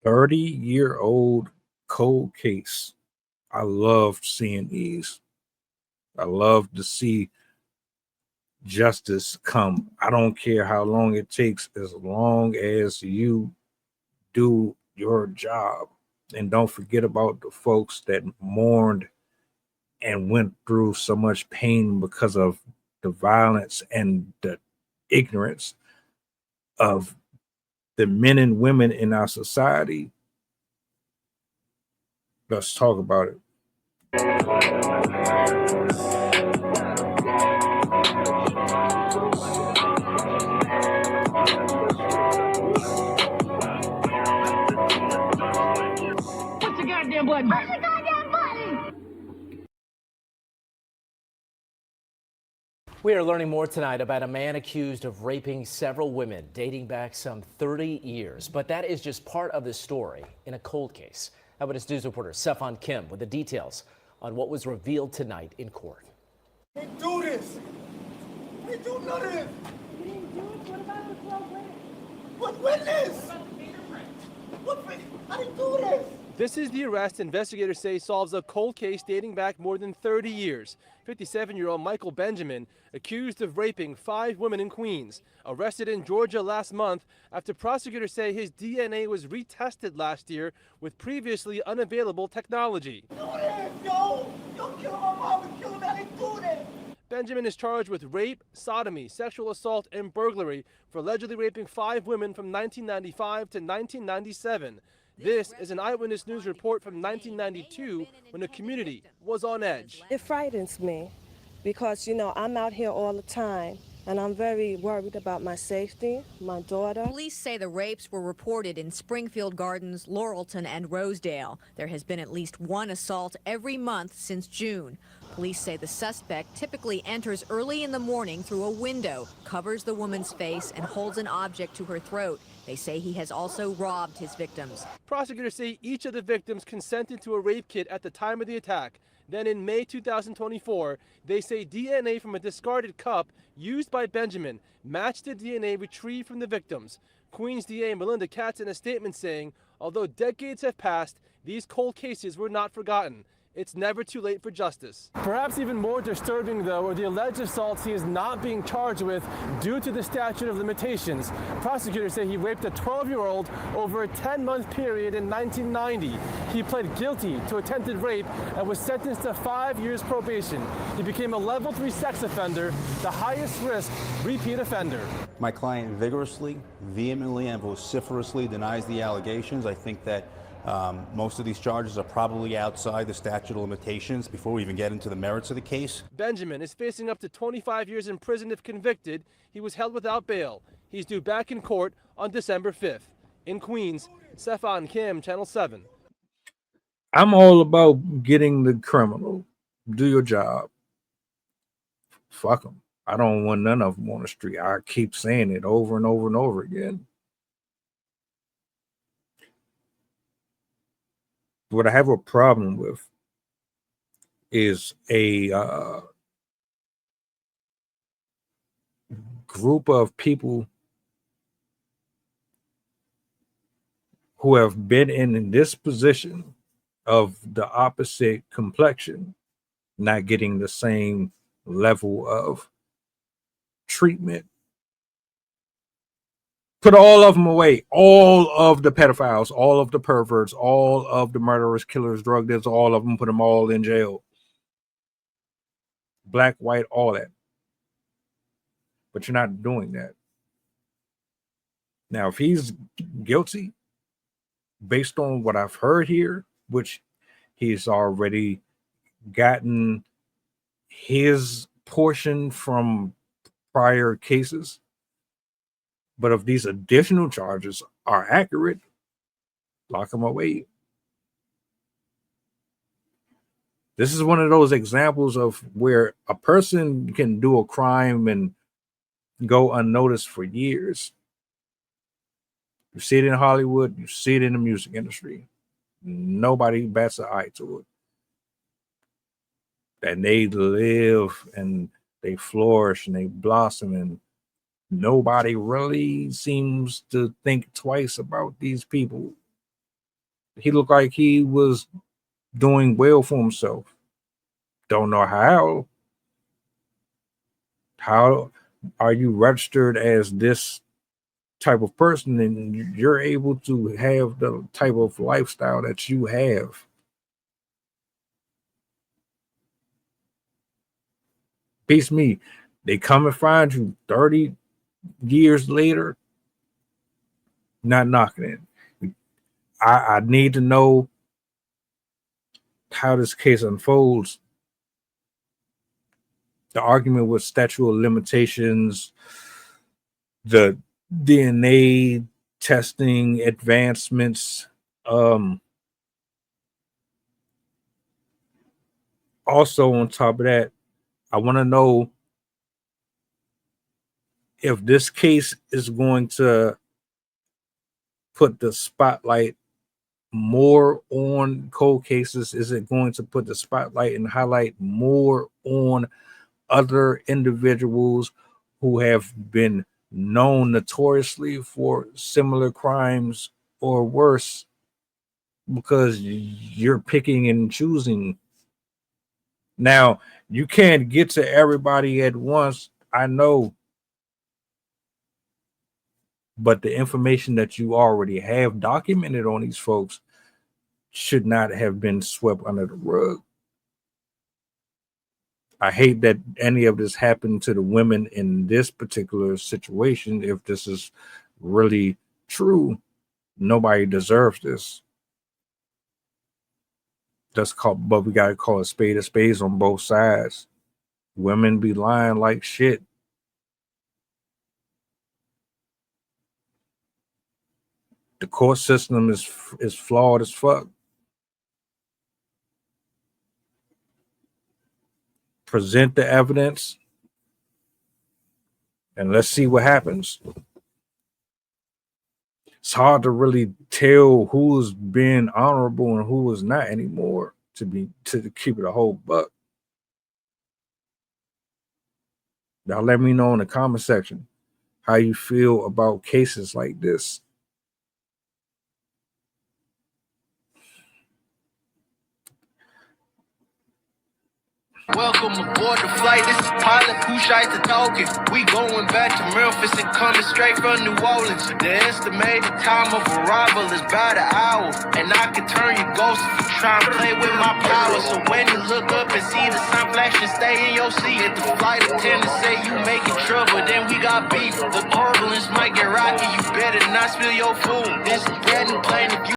30-year-old cold case. I love seeing these. I love to see justice come. I don't care how long it takes, as long as you do your job. And don't forget about the folks that mourned and went through so much pain because of the violence and the ignorance of the men and women in our society. Let's talk about it. What's the goddamn button? What's the goddamn button? We are learning more tonight about a man accused of raping several women dating back some 30 years. But that is just part of the story in a cold case. Eyewitness News reporter Stefan Kim with the details on what was revealed tonight in court. We didn't do this. We didn't do none of this. You didn't do it? What about the 12 women? What witness? What witness? I didn't do this. This is the arrest investigators say solves a cold case dating back more than 30 years. 57-year-old Michael Benjamin, accused of raping 5 women in Queens, arrested in Georgia last month after prosecutors say his DNA was retested last year with previously unavailable technology. Do this, yo! Yo, kill my mom and kill me. I didn't do this. Benjamin is charged with rape, sodomy, sexual assault, and burglary for allegedly raping 5 women from 1995 to 1997. This is an Eyewitness News report from 1992 when the community was on edge. It frightens me because, I'm out here all the time and I'm very worried about my safety, my daughter. Police say the rapes were reported in Springfield Gardens, Laurelton, and Rosedale. There has been at least one assault every month since June. Police say the suspect typically enters early in the morning through a window, covers the woman's face, and holds an object to her throat. They say he has also robbed his victims. Prosecutors say each of the victims consented to a rape kit at the time of the attack. Then in May 2024, they say DNA from a discarded cup used by Benjamin matched the DNA retrieved from the victims. Queens DA Melinda Katz in a statement saying, although decades have passed, these cold cases were not forgotten. It's never too late for justice. Perhaps even more disturbing, though, are the alleged assaults he is not being charged with due to the statute of limitations. Prosecutors say he raped a 12-year-old over a 10-month period in 1990. He pled guilty to attempted rape and was sentenced to 5 years probation. He became a level 3 sex offender, the highest risk repeat offender. My client vigorously, vehemently, and vociferously denies the allegations. I think that most of these charges are probably outside the statute of limitations before we even get into the merits of the case. Benjamin is facing up to 25 years in prison if convicted. He was held without bail. He's due back in court on December 5th. In Queens, Stefan Kim, Channel 7. I'm all about getting the criminal. Do your job. Fuck them. I don't want none of them on the street. I keep saying it over and over and over again. What I have a problem with is a group of people who have been in this position of the opposite complexion, not getting the same level of treatment. Put all of them away. All of the pedophiles, all of the perverts, all of the murderers, killers, drug dealers, all of them, put them all in jail. Black, white, all that. But you're not doing that. Now, if he's guilty, based on what I've heard here, which he's already gotten his portion from prior cases, but if these additional charges are accurate, lock him away. This is one of those examples of where a person can do a crime and go unnoticed for years. You see it in Hollywood, you see it in the music industry. Nobody bats an eye to it. And they live and they flourish and they blossom, and nobody really seems to think twice about these people He looked like he was doing well for himself. Don't know how. How are you registered as this type of person and you're able to have the type of lifestyle that you have? Beats me. They come and find you 30 years later, not knocking it. I need to know how this case unfolds. The argument with statute of limitations, the DNA testing advancements, also on top of that, I want to know if this case is going to put the spotlight more on cold cases. Is it going to put the spotlight and highlight more on other individuals who have been known notoriously for similar crimes or worse, because you're picking and choosing? Now, you can't get to everybody at once, I know, but the information that you already have documented on these folks should not have been swept under the rug. I hate that any of this happened to the women in this particular situation. If this is really true, nobody deserves this. But we gotta call a spades on both sides. Women be lying like shit. The court system is flawed as fuck. Present the evidence and let's see what happens. It's hard to really tell who's being honorable and who is not anymore, to keep it a whole buck. Y'all let me know in the comment section how you feel about cases like this. Welcome aboard the flight. This is pilot Kushite talking. We going back to Memphis and coming straight from New Orleans. The estimated time of arrival is about an hour, and I can turn your ghost if you try and play with my power. So when you look up and see the sign flashing, stay in your seat. If the flight attendant say you making trouble, then we got beef. The turbulence might get rocky. You better not spill your food. This is brand new